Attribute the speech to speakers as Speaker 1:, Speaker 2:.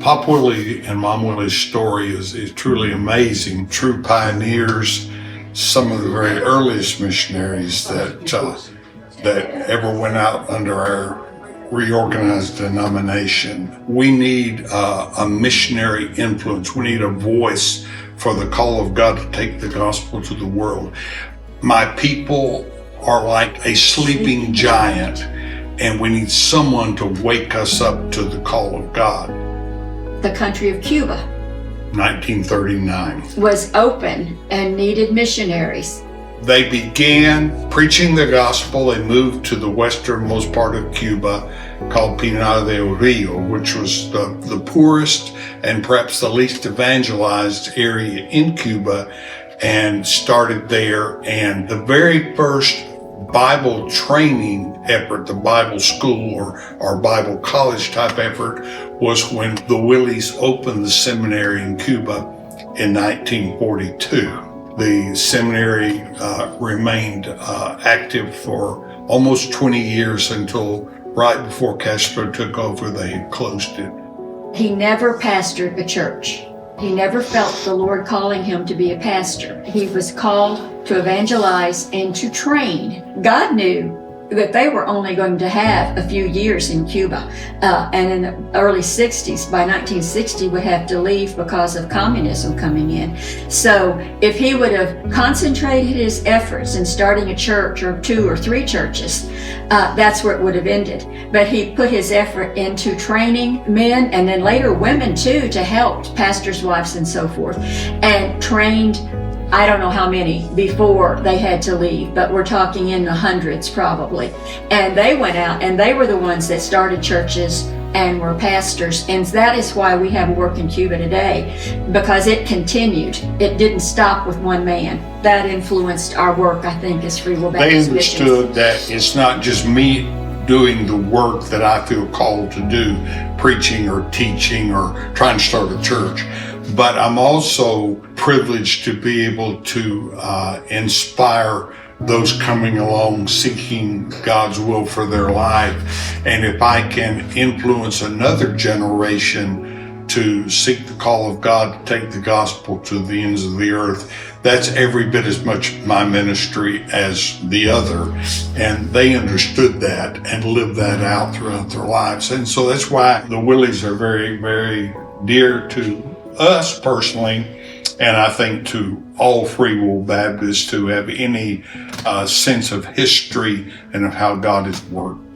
Speaker 1: Pop Willey and Mom Willey's story is truly amazing. True pioneers, some of the very earliest missionaries that ever went out under our reorganized denomination. We need a missionary influence. We need a voice for the call of God to take the gospel to the world. My people are like a sleeping giant, and we need someone to wake us up to the call of God.
Speaker 2: The country of Cuba
Speaker 1: 1939.
Speaker 2: was open and needed missionaries.
Speaker 1: They began preaching the gospel. They moved to the westernmost part of Cuba called Pinar del Rio, which was the poorest and perhaps the least evangelized area in Cuba, and started there. And the very first Bible training effort, the Bible school or Bible college type effort, was when the Willeys opened the seminary in Cuba in 1942. The seminary remained active for almost 20 years until right before Castro took over, they closed it.
Speaker 2: He never pastored a church. He never felt the Lord calling him to be a pastor. He was called to evangelize and to train. God knew that they were only going to have a few years in Cuba, and in the early 60s, by 1960, would have to leave because of communism coming in. So if he would have concentrated his efforts in starting a church or 2 or 3 churches, that's where it would have ended. But he put his effort into training men and then later women too, to help pastors' wives and so forth, and trained I don't know how many before they had to leave, but we're talking in the hundreds probably. And they went out and they were the ones that started churches and were pastors. And that is why we have work in Cuba today, because it continued. It didn't stop with one man. That influenced our work, I think, as Free Will Baptist
Speaker 1: They understood that it's not just me doing the work that I feel called to do, preaching or teaching or trying to start a church, but I'm also privileged to be able to inspire those coming along seeking God's will for their life. And if I can influence another generation to seek the call of God to take the gospel to the ends of the earth, that's every bit as much my ministry as the other. And they understood that and lived that out throughout their lives. And so that's why the Willeys are very, very dear to us personally, and I think to all Free Will Baptists who have any sense of history and of how God has worked.